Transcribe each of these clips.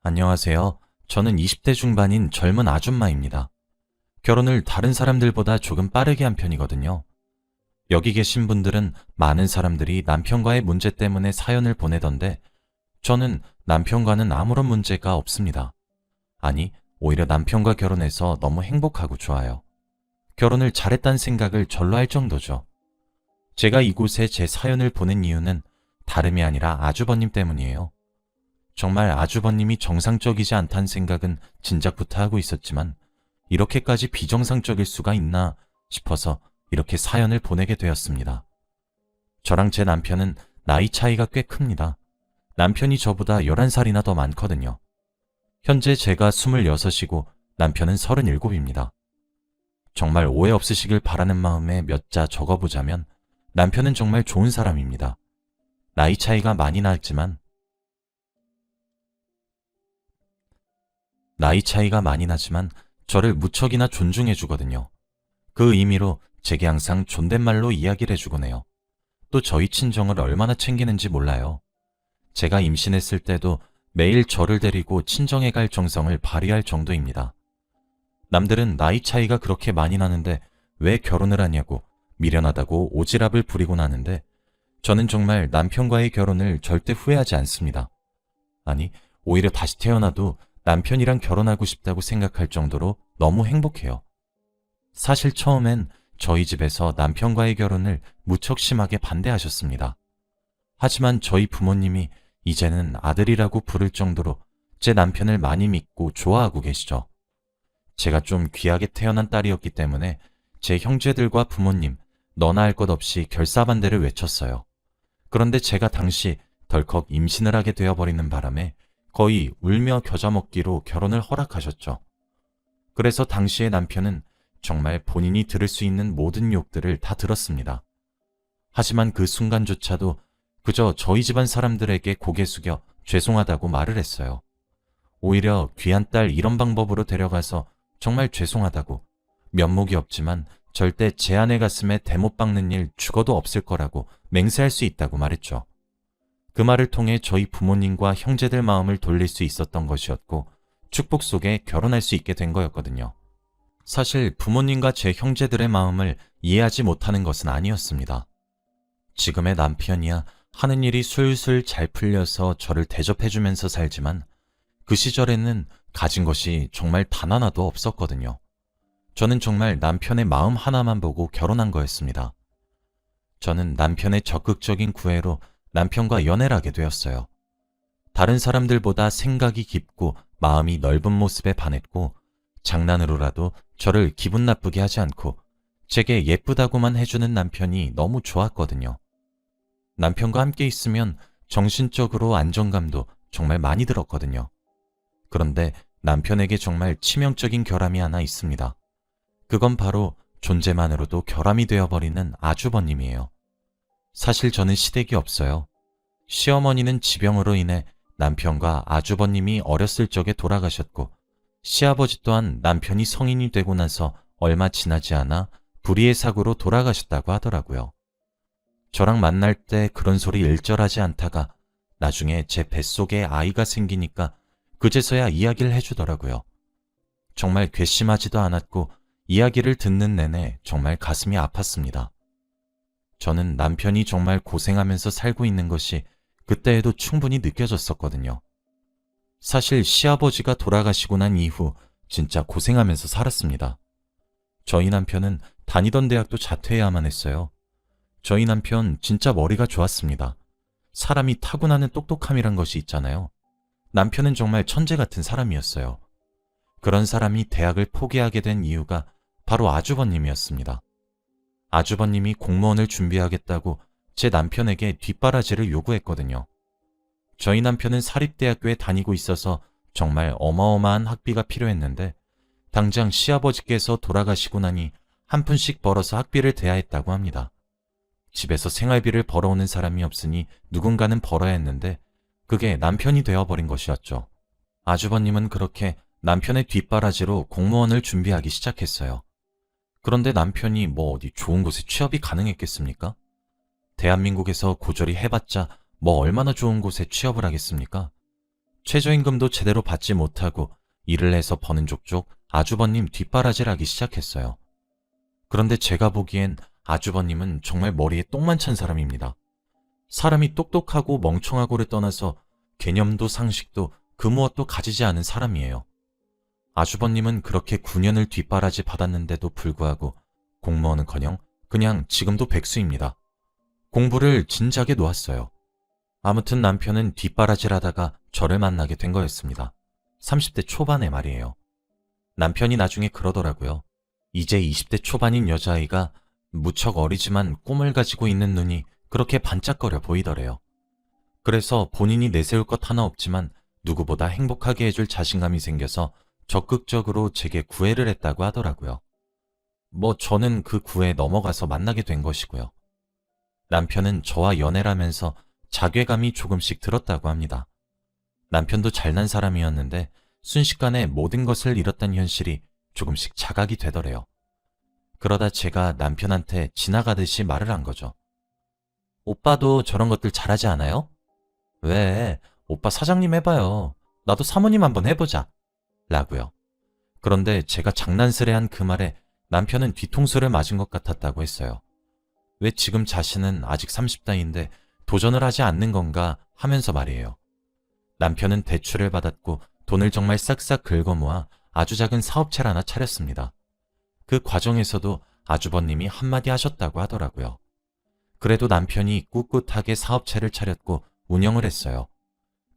안녕하세요. 저는 20대 중반인 젊은 아줌마입니다. 결혼을 다른 사람들보다 조금 빠르게 한 편이거든요. 여기 계신 분들은 많은 사람들이 남편과의 문제 때문에 사연을 보내던데 저는 남편과는 아무런 문제가 없습니다. 아니, 오히려 남편과 결혼해서 너무 행복하고 좋아요. 결혼을 잘했다는 생각을 절로 할 정도죠. 제가 이곳에 제 사연을 보낸 이유는 다름이 아니라 아주버님 때문이에요. 정말 아주버님이 정상적이지 않다는 생각은 진작부터 하고 있었지만 이렇게까지 비정상적일 수가 있나 싶어서 이렇게 사연을 보내게 되었습니다. 저랑 제 남편은 나이 차이가 꽤 큽니다. 남편이 저보다 11살이나 더 많거든요. 현재 제가 26이고 남편은 37입니다. 정말 오해 없으시길 바라는 마음에 몇 자 적어보자면 남편은 정말 좋은 사람입니다. 나이 차이가 많이 나지만 저를 무척이나 존중해 주거든요. 그 의미로 제게 항상 존댓말로 이야기를 해주곤 해요. 또 저희 친정을 얼마나 챙기는지 몰라요. 제가 임신했을 때도 매일 저를 데리고 친정에 갈 정성을 발휘할 정도입니다. 남들은 나이 차이가 그렇게 많이 나는데 왜 결혼을 하냐고 미련하다고 오지랖을 부리곤 하는데 저는 정말 남편과의 결혼을 절대 후회하지 않습니다. 아니, 오히려 다시 태어나도 남편이랑 결혼하고 싶다고 생각할 정도로 너무 행복해요. 사실 처음엔 저희 집에서 남편과의 결혼을 무척 심하게 반대하셨습니다. 하지만 저희 부모님이 이제는 아들이라고 부를 정도로 제 남편을 많이 믿고 좋아하고 계시죠. 제가 좀 귀하게 태어난 딸이었기 때문에 제 형제들과 부모님 너나 할 것 없이 결사반대를 외쳤어요. 그런데 제가 당시 덜컥 임신을 하게 되어버리는 바람에 거의 울며 겨자 먹기로 결혼을 허락하셨죠. 그래서 당시의 남편은 정말 본인이 들을 수 있는 모든 욕들을 다 들었습니다. 하지만 그 순간조차도 그저 저희 집안 사람들에게 고개 숙여 죄송하다고 말을 했어요. 오히려 귀한 딸 이런 방법으로 데려가서 정말 죄송하다고, 면목이 없지만 절대 제 아내 가슴에 대못 박는 일 죽어도 없을 거라고 맹세할 수 있다고 말했죠. 그 말을 통해 저희 부모님과 형제들 마음을 돌릴 수 있었던 것이었고 축복 속에 결혼할 수 있게 된 거였거든요. 사실 부모님과 제 형제들의 마음을 이해하지 못하는 것은 아니었습니다. 지금의 남편이야 하는 일이 술술 잘 풀려서 저를 대접해주면서 살지만 그 시절에는 가진 것이 정말 단 하나도 없었거든요. 저는 정말 남편의 마음 하나만 보고 결혼한 거였습니다. 저는 남편의 적극적인 구애로 남편과 연애를 하게 되었어요. 다른 사람들보다 생각이 깊고 마음이 넓은 모습에 반했고 장난으로라도 저를 기분 나쁘게 하지 않고 제게 예쁘다고만 해주는 남편이 너무 좋았거든요. 남편과 함께 있으면 정신적으로 안정감도 정말 많이 들었거든요. 그런데 남편에게 정말 치명적인 결함이 하나 있습니다. 그건 바로 존재만으로도 결함이 되어버리는 아주버님이에요. 사실 저는 시댁이 없어요. 시어머니는 지병으로 인해 남편과 아주버님이 어렸을 적에 돌아가셨고 시아버지 또한 남편이 성인이 되고 나서 얼마 지나지 않아 불의의 사고로 돌아가셨다고 하더라고요. 저랑 만날 때 그런 소리 일절하지 않다가 나중에 제 뱃속에 아이가 생기니까 그제서야 이야기를 해주더라고요. 정말 괘씸하지도 않았고 이야기를 듣는 내내 정말 가슴이 아팠습니다. 저는 남편이 정말 고생하면서 살고 있는 것이 그때에도 충분히 느껴졌었거든요. 사실 시아버지가 돌아가시고 난 이후 진짜 고생하면서 살았습니다. 저희 남편은 다니던 대학도 자퇴해야만 했어요. 저희 남편 진짜 머리가 좋았습니다. 사람이 타고나는 똑똑함이란 것이 있잖아요. 남편은 정말 천재 같은 사람이었어요. 그런 사람이 대학을 포기하게 된 이유가 바로 아주버님이었습니다. 아주버님이 공무원을 준비하겠다고 제 남편에게 뒷바라지를 요구했거든요. 저희 남편은 사립대학교에 다니고 있어서 정말 어마어마한 학비가 필요했는데 당장 시아버지께서 돌아가시고 나니 한 푼씩 벌어서 학비를 대야 했다고 합니다. 집에서 생활비를 벌어오는 사람이 없으니 누군가는 벌어야 했는데 그게 남편이 되어버린 것이었죠. 아주버님은 그렇게 남편의 뒷바라지로 공무원을 준비하기 시작했어요. 그런데 남편이 어디 좋은 곳에 취업이 가능했겠습니까? 대한민국에서 고졸이 해봤자 얼마나 좋은 곳에 취업을 하겠습니까? 최저임금도 제대로 받지 못하고 일을 해서 버는 족족 아주버님 뒷바라지를 하기 시작했어요. 그런데 제가 보기엔 아주버님은 정말 머리에 똥만 찬 사람입니다. 사람이 똑똑하고 멍청하고를 떠나서 개념도 상식도 그 무엇도 가지지 않은 사람이에요. 아주버님은 그렇게 9년을 뒷바라지 받았는데도 불구하고 공무원은커녕 그냥 지금도 백수입니다. 공부를 진작에 놓았어요. 아무튼 남편은 뒷바라지를 하다가 저를 만나게 된 거였습니다. 30대 초반에 말이에요. 남편이 나중에 그러더라고요. 이제 20대 초반인 여자아이가 무척 어리지만 꿈을 가지고 있는 눈이 그렇게 반짝거려 보이더래요. 그래서 본인이 내세울 것 하나 없지만 누구보다 행복하게 해줄 자신감이 생겨서 적극적으로 제게 구애를 했다고 하더라고요. 저는 그 구애에 넘어가서 만나게 된 것이고요. 남편은 저와 연애를 하면서 자괴감이 조금씩 들었다고 합니다. 남편도 잘난 사람이었는데 순식간에 모든 것을 잃었다는 현실이 조금씩 자각이 되더래요. 그러다 제가 남편한테 지나가듯이 말을 한 거죠. 오빠도 저런 것들 잘하지 않아요? 왜? 오빠 사장님 해봐요. 나도 사모님 한번 해보자. 라고요. 그런데 제가 장난스레한 그 말에 남편은 뒤통수를 맞은 것 같았다고 했어요. 왜 지금 자신은 아직 30대인데 도전을 하지 않는 건가 하면서 말이에요. 남편은 대출을 받았고 돈을 정말 싹싹 긁어모아 아주 작은 사업체를 하나 차렸습니다. 그 과정에서도 아주버님이 한마디 하셨다고 하더라고요. 그래도 남편이 꿋꿋하게 사업체를 차렸고 운영을 했어요.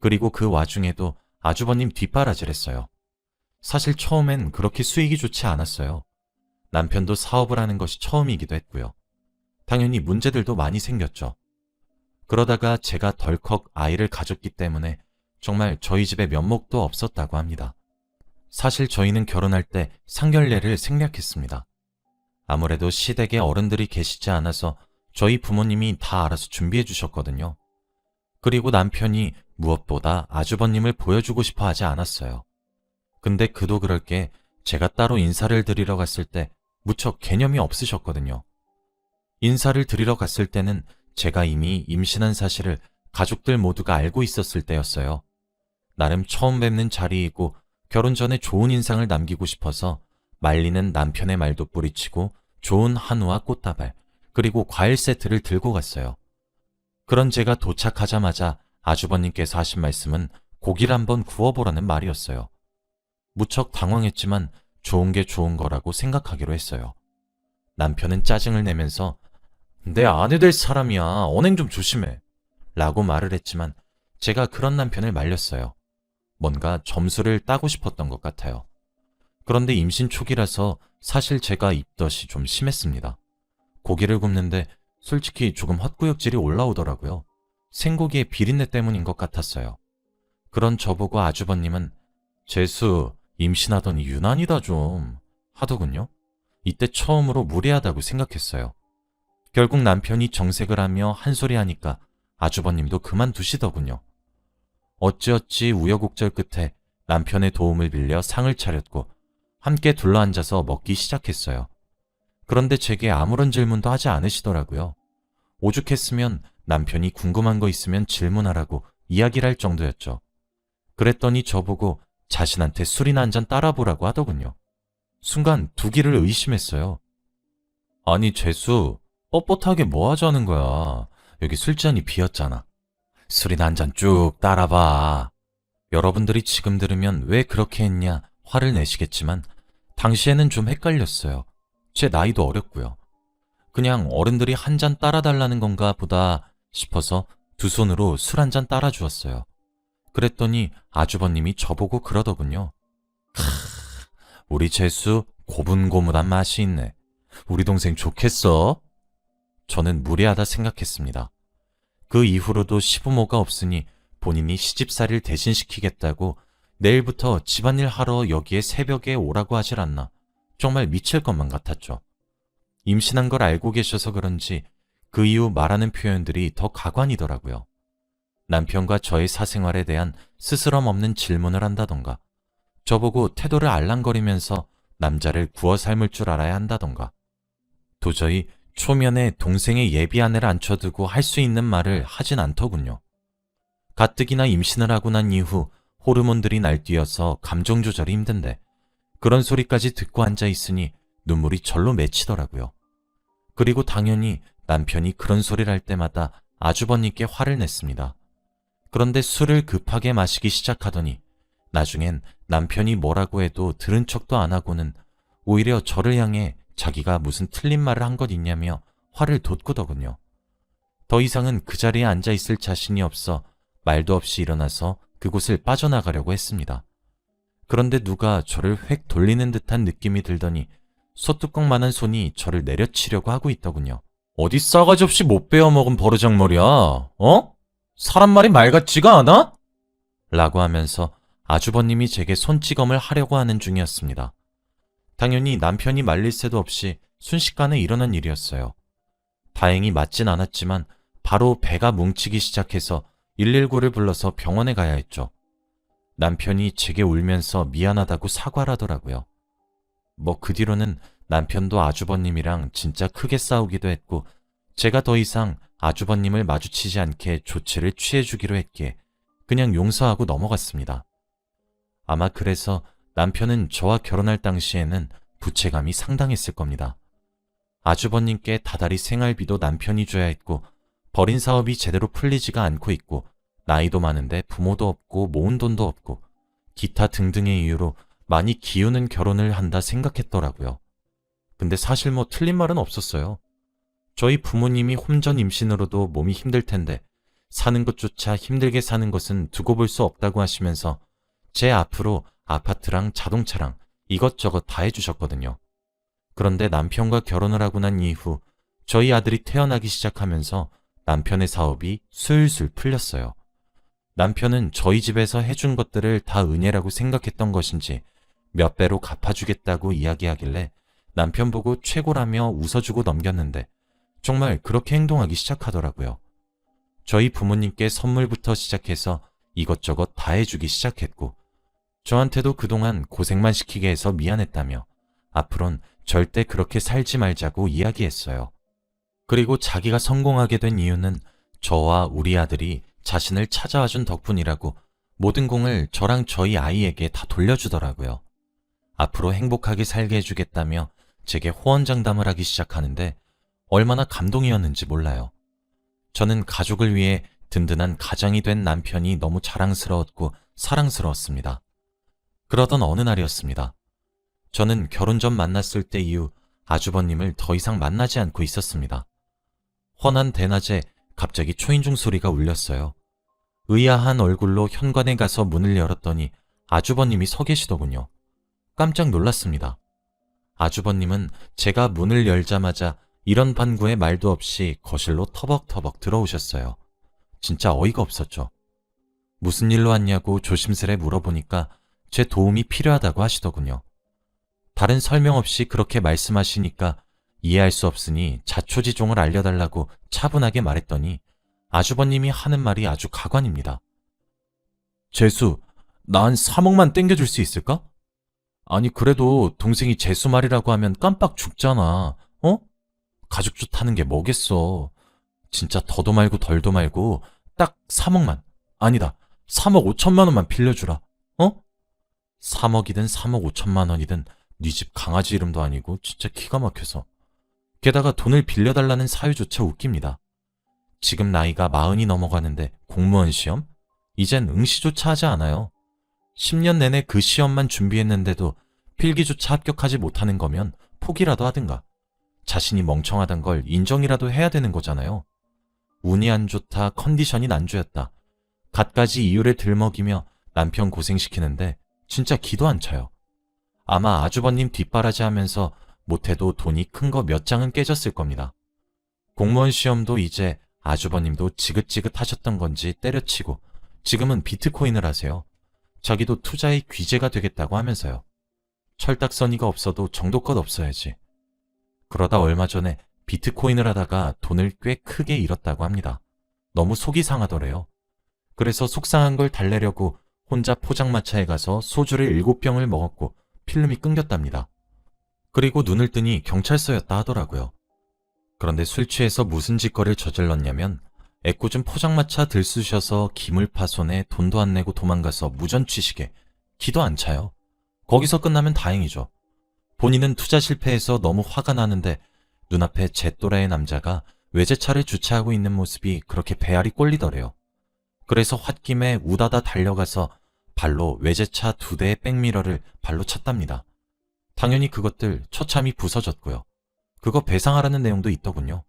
그리고 그 와중에도 아주버님 뒷바라지를 했어요. 사실 처음엔 그렇게 수익이 좋지 않았어요. 남편도 사업을 하는 것이 처음이기도 했고요. 당연히 문제들도 많이 생겼죠. 그러다가 제가 덜컥 아이를 가졌기 때문에 정말 저희 집에 면목도 없었다고 합니다. 사실 저희는 결혼할 때 상견례를 생략했습니다. 아무래도 시댁에 어른들이 계시지 않아서 저희 부모님이 다 알아서 준비해 주셨거든요. 그리고 남편이 무엇보다 아주버님을 보여주고 싶어 하지 않았어요. 근데 그도 그럴 게 제가 따로 인사를 드리러 갔을 때 무척 개념이 없으셨거든요. 인사를 드리러 갔을 때는 제가 이미 임신한 사실을 가족들 모두가 알고 있었을 때였어요. 나름 처음 뵙는 자리이고 결혼 전에 좋은 인상을 남기고 싶어서 말리는 남편의 말도 뿌리치고 좋은 한우와 꽃다발 그리고 과일 세트를 들고 갔어요. 그런 제가 도착하자마자 아주버님께서 하신 말씀은 고기를 한번 구워보라는 말이었어요. 무척 당황했지만 좋은 게 좋은 거라고 생각하기로 했어요. 남편은 짜증을 내면서 내 아내 될 사람이야. 언행 좀 조심해. 라고 말을 했지만 제가 그런 남편을 말렸어요. 뭔가 점수를 따고 싶었던 것 같아요. 그런데 임신 초기라서 사실 제가 입덧이 좀 심했습니다. 고기를 굽는데 솔직히 조금 헛구역질이 올라오더라고요. 생고기의 비린내 때문인 것 같았어요. 그런 저보고 아주버님은 재수 임신하더니 유난이다 좀 하더군요. 이때 처음으로 무례하다고 생각했어요. 결국 남편이 정색을 하며 한 소리 하니까 아주버님도 그만두시더군요. 어찌어찌 우여곡절 끝에 남편의 도움을 빌려 상을 차렸고 함께 둘러앉아서 먹기 시작했어요. 그런데 제게 아무런 질문도 하지 않으시더라고요. 오죽했으면 남편이 궁금한 거 있으면 질문하라고 이야기를 할 정도였죠. 그랬더니 저보고 자신한테 술이나 한 잔 따라보라고 하더군요. 순간 두기를 의심했어요. 아니 재수, 뻣뻣하게 뭐 하자는 거야. 여기 술잔이 비었잖아. 술이나 한 잔 쭉 따라봐. 여러분들이 지금 들으면 왜 그렇게 했냐 화를 내시겠지만 당시에는 좀 헷갈렸어요. 제 나이도 어렸고요. 그냥 어른들이 한 잔 따라달라는 건가 보다 싶어서 두 손으로 술 한 잔 따라주었어요. 그랬더니 아주버님이 저보고 그러더군요. 우리 재수 고분고분한 맛이 있네. 우리 동생 좋겠어? 저는 무례하다 생각했습니다. 그 이후로도 시부모가 없으니 본인이 시집살이를 대신시키겠다고 내일부터 집안일 하러 여기에 새벽에 오라고 하질 않나. 정말 미칠 것만 같았죠. 임신한 걸 알고 계셔서 그런지 그 이후 말하는 표현들이 더 가관이더라고요. 남편과 저의 사생활에 대한 스스럼 없는 질문을 한다던가, 저보고 태도를 알랑거리면서 남자를 구워 삶을 줄 알아야 한다던가, 도저히 초면에 동생의 예비 아내를 앉혀두고 할 수 있는 말을 하진 않더군요. 가뜩이나 임신을 하고 난 이후 호르몬들이 날뛰어서 감정 조절이 힘든데 그런 소리까지 듣고 앉아 있으니 눈물이 절로 맺히더라고요. 그리고 당연히 남편이 그런 소리를 할 때마다 아주버님께 화를 냈습니다. 그런데 술을 급하게 마시기 시작하더니 나중엔 남편이 뭐라고 해도 들은 척도 안 하고는 오히려 저를 향해 자기가 무슨 틀린 말을 한 것 있냐며 화를 돋구더군요. 더 이상은 그 자리에 앉아 있을 자신이 없어 말도 없이 일어나서 그곳을 빠져나가려고 했습니다. 그런데 누가 저를 획 돌리는 듯한 느낌이 들더니 소뚜껑만한 손이 저를 내려치려고 하고 있더군요. 어디 싸가지 없이 못 베어먹은 버르장머리야, 어? 사람 말이 말 같지가 않아? 라고 하면서 아주버님이 제게 손찌검을 하려고 하는 중이었습니다. 당연히 남편이 말릴 새도 없이 순식간에 일어난 일이었어요. 다행히 맞진 않았지만 바로 배가 뭉치기 시작해서 119를 불러서 병원에 가야 했죠. 남편이 제게 울면서 미안하다고 사과를 하더라고요. 뭐 그 뒤로는 남편도 아주버님이랑 진짜 크게 싸우기도 했고 제가 더 이상 아주버님을 마주치지 않게 조치를 취해주기로 했기에 그냥 용서하고 넘어갔습니다. 아마 그래서 남편은 저와 결혼할 당시에는 부채감이 상당했을 겁니다. 아주버님께 다달이 생활비도 남편이 줘야 했고 벌인 사업이 제대로 풀리지가 않고 있고 나이도 많은데 부모도 없고 모은 돈도 없고 기타 등등의 이유로 많이 기우는 결혼을 한다 생각했더라고요. 근데 사실 뭐 틀린 말은 없었어요. 저희 부모님이 홈전 임신으로도 몸이 힘들 텐데 사는 것조차 힘들게 사는 것은 두고 볼 수 없다고 하시면서 제 앞으로 아파트랑 자동차랑 이것저것 다 해주셨거든요. 그런데 남편과 결혼을 하고 난 이후 저희 아들이 태어나기 시작하면서 남편의 사업이 술술 풀렸어요. 남편은 저희 집에서 해준 것들을 다 은혜라고 생각했던 것인지 몇 배로 갚아주겠다고 이야기하길래 남편 보고 최고라며 웃어주고 넘겼는데 정말 그렇게 행동하기 시작하더라고요. 저희 부모님께 선물부터 시작해서 이것저것 다 해주기 시작했고 저한테도 그동안 고생만 시키게 해서 미안했다며 앞으론 절대 그렇게 살지 말자고 이야기했어요. 그리고 자기가 성공하게 된 이유는 저와 우리 아들이 자신을 찾아와준 덕분이라고 모든 공을 저랑 저희 아이에게 다 돌려주더라고요. 앞으로 행복하게 살게 해주겠다며 제게 호언장담을 하기 시작하는데 얼마나 감동이었는지 몰라요. 저는 가족을 위해 든든한 가장이 된 남편이 너무 자랑스러웠고 사랑스러웠습니다. 그러던 어느 날이었습니다. 저는 결혼 전 만났을 때 이후 아주버님을 더 이상 만나지 않고 있었습니다. 훤한 대낮에 갑자기 초인종 소리가 울렸어요. 의아한 얼굴로 현관에 가서 문을 열었더니 아주버님이 서 계시더군요. 깜짝 놀랐습니다. 아주버님은 제가 문을 열자마자 이런 반구에 말도 없이 거실로 터벅터벅 들어오셨어요. 진짜 어이가 없었죠. 무슨 일로 왔냐고 조심스레 물어보니까 제 도움이 필요하다고 하시더군요. 다른 설명 없이 그렇게 말씀하시니까 이해할 수 없으니 자초지종을 알려달라고 차분하게 말했더니 아주버님이 하는 말이 아주 가관입니다. 재수, 나 한 3억만 땡겨줄 수 있을까? 아니 그래도 동생이 재수 말이라고 하면 깜빡 죽잖아. 어? 가죽 좋다는 게 뭐겠어. 진짜 더도 말고 덜도 말고 딱 3억만, 아니다 3억 5천만 원만 빌려주라. 어? 3억이든 3억 5천만 원이든 네 집 강아지 이름도 아니고 진짜 기가 막혀서. 게다가 돈을 빌려달라는 사유조차 웃깁니다. 지금 나이가 40이 넘어가는데 공무원 시험? 이젠 응시조차 하지 않아요. 10년 내내 그 시험만 준비했는데도 필기조차 합격하지 못하는 거면 포기라도 하든가. 자신이 멍청하단 걸 인정이라도 해야 되는 거잖아요. 운이 안 좋다, 컨디션이 난조였다. 갖가지 이유를 들먹이며 남편 고생시키는데 진짜 기도 안 차요. 아마 아주버님 뒷바라지 하면서 못해도 돈이 큰 거 몇 장은 깨졌을 겁니다. 공무원 시험도 이제 아주버님도 지긋지긋 하셨던 건지 때려치고 지금은 비트코인을 하세요. 자기도 투자의 귀재가 되겠다고 하면서요. 철딱서니가 없어도 정도껏 없어야지. 그러다 얼마 전에 비트코인을 하다가 돈을 꽤 크게 잃었다고 합니다. 너무 속이 상하더래요. 그래서 속상한 걸 달래려고 혼자 포장마차에 가서 소주를 7병을 먹었고 필름이 끊겼답니다. 그리고 눈을 뜨니 경찰서였다 하더라고요. 그런데 술 취해서 무슨 짓거리를 저질렀냐면 애꿎은 포장마차 들쑤셔서 기물파손에 돈도 안 내고 도망가서 무전취식에 기도 안 차요. 거기서 끝나면 다행이죠. 본인은 투자 실패해서 너무 화가 나는데 눈앞에 제 또래의 남자가 외제차를 주차하고 있는 모습이 그렇게 배알이 꼴리더래요. 그래서 홧김에 우다다 달려가서 발로 외제차 2대의 백미러를 발로 찼답니다. 당연히 그것들 처참히 부서졌고요. 그거 배상하라는 내용도 있더군요.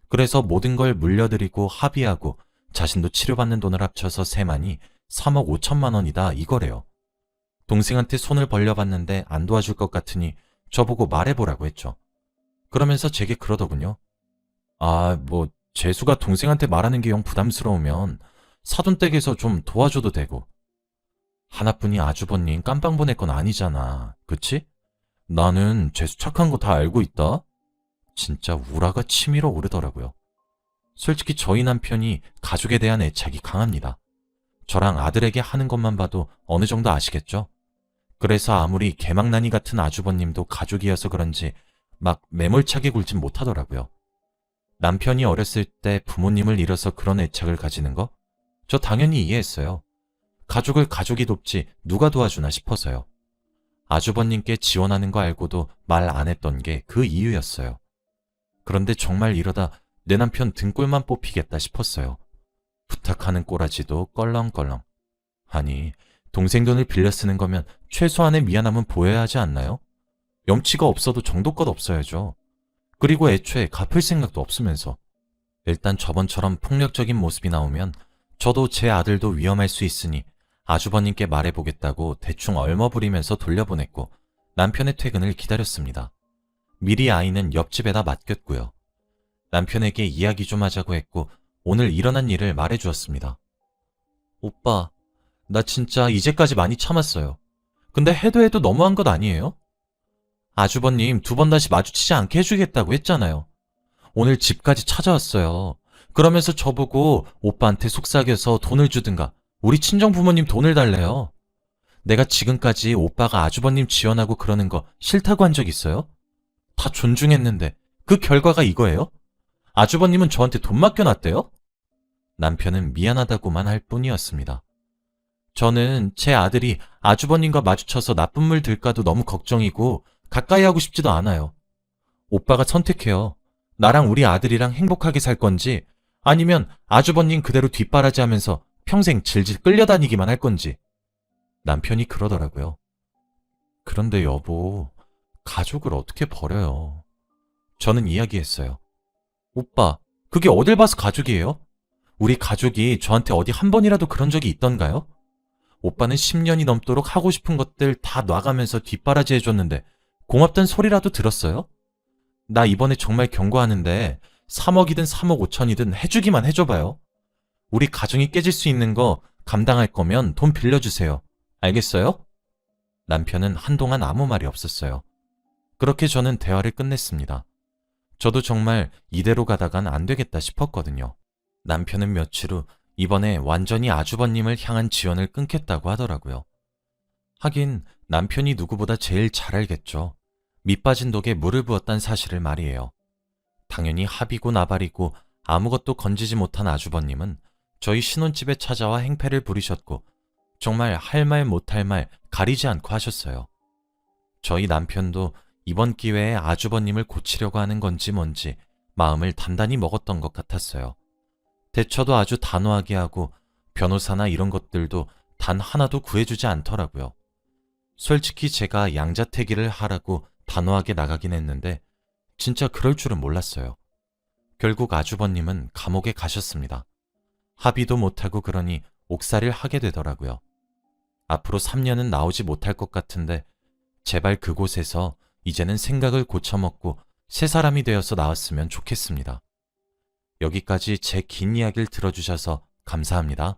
그래서 모든 걸 물려드리고 합의하고 자신도 치료받는 돈을 합쳐서 세만이 3억 5천만 원이다 이거래요. 동생한테 손을 벌려봤는데 안 도와줄 것 같으니 저보고 말해보라고 했죠. 그러면서 제게 그러더군요. 재수가 동생한테 말하는 게 영 부담스러우면 사돈댁에서 좀 도와줘도 되고. 하나뿐이 아주버님 깜빵 보낼 건 아니잖아. 그치? 나는 재수 착한 거 다 알고 있다. 진짜 우라가 치밀어 오르더라고요. 솔직히 저희 남편이 가족에 대한 애착이 강합니다. 저랑 아들에게 하는 것만 봐도 어느 정도 아시겠죠? 그래서 아무리 개망나니 같은 아주버님도 가족이어서 그런지 막 매몰차게 굴진 못하더라고요. 남편이 어렸을 때 부모님을 잃어서 그런 애착을 가지는 거? 저 당연히 이해했어요. 가족을 가족이 돕지 누가 도와주나 싶어서요. 아주버님께 지원하는 거 알고도 말 안 했던 게 그 이유였어요. 그런데 정말 이러다 내 남편 등골만 뽑히겠다 싶었어요. 부탁하는 꼬라지도 껄렁껄렁. 아니, 동생 돈을 빌려 쓰는 거면 최소한의 미안함은 보여야 하지 않나요? 염치가 없어도 정도껏 없어야죠. 그리고 애초에 갚을 생각도 없으면서. 일단 저번처럼 폭력적인 모습이 나오면 저도 제 아들도 위험할 수 있으니 아주버님께 말해보겠다고 대충 얼머부리면서 돌려보냈고 남편의 퇴근을 기다렸습니다. 미리 아이는 옆집에다 맡겼고요. 남편에게 이야기 좀 하자고 했고 오늘 일어난 일을 말해주었습니다. 오빠, 나 진짜 이제까지 많이 참았어요. 근데 해도 해도 너무한 것 아니에요? 아주버님 2번 다시 마주치지 않게 해주겠다고 했잖아요. 오늘 집까지 찾아왔어요. 그러면서 저보고 오빠한테 속삭여서 돈을 주든가 우리 친정 부모님 돈을 달래요. 내가 지금까지 오빠가 아주버님 지원하고 그러는 거 싫다고 한 적 있어요? 다 존중했는데 그 결과가 이거예요? 아주버님은 저한테 돈 맡겨놨대요? 남편은 미안하다고만 할 뿐이었습니다. 저는 제 아들이 아주버님과 마주쳐서 나쁜 물 들까도 너무 걱정이고 가까이 하고 싶지도 않아요. 오빠가 선택해요. 나랑 우리 아들이랑 행복하게 살 건지 아니면 아주버님 그대로 뒷바라지하면서 평생 질질 끌려다니기만 할 건지. 남편이 그러더라고요. 그런데 여보, 가족을 어떻게 버려요? 저는 이야기했어요. 오빠, 그게 어딜 봐서 가족이에요? 우리 가족이 저한테 어디 한 번이라도 그런 적이 있던가요? 오빠는 10년이 넘도록 하고 싶은 것들 다 놔가면서 뒷바라지 해줬는데 고맙단 소리라도 들었어요? 나 이번에 정말 경고하는데 3억이든 3억 5천이든 해주기만 해줘봐요. 우리 가정이 깨질 수 있는 거 감당할 거면 돈 빌려주세요. 알겠어요? 남편은 한동안 아무 말이 없었어요. 그렇게 저는 대화를 끝냈습니다. 저도 정말 이대로 가다간 안 되겠다 싶었거든요. 남편은 며칠 후 이번에 완전히 아주버님을 향한 지원을 끊겠다고 하더라고요. 하긴 남편이 누구보다 제일 잘 알겠죠. 밑빠진 독에 물을 부었단 사실을 말이에요. 당연히 합이고 나발이고 아무것도 건지지 못한 아주버님은 저희 신혼집에 찾아와 행패를 부리셨고 정말 할 말 못할 말 가리지 않고 하셨어요. 저희 남편도 이번 기회에 아주버님을 고치려고 하는 건지 뭔지 마음을 단단히 먹었던 것 같았어요. 대처도 아주 단호하게 하고 변호사나 이런 것들도 단 하나도 구해주지 않더라고요. 솔직히 제가 양자택일을 하라고 단호하게 나가긴 했는데 진짜 그럴 줄은 몰랐어요. 결국 아주버님은 감옥에 가셨습니다. 합의도 못하고 그러니 옥살이를 하게 되더라고요. 앞으로 3년은 나오지 못할 것 같은데 제발 그곳에서 이제는 생각을 고쳐먹고 새 사람이 되어서 나왔으면 좋겠습니다. 여기까지 제 긴 이야기를 들어주셔서 감사합니다.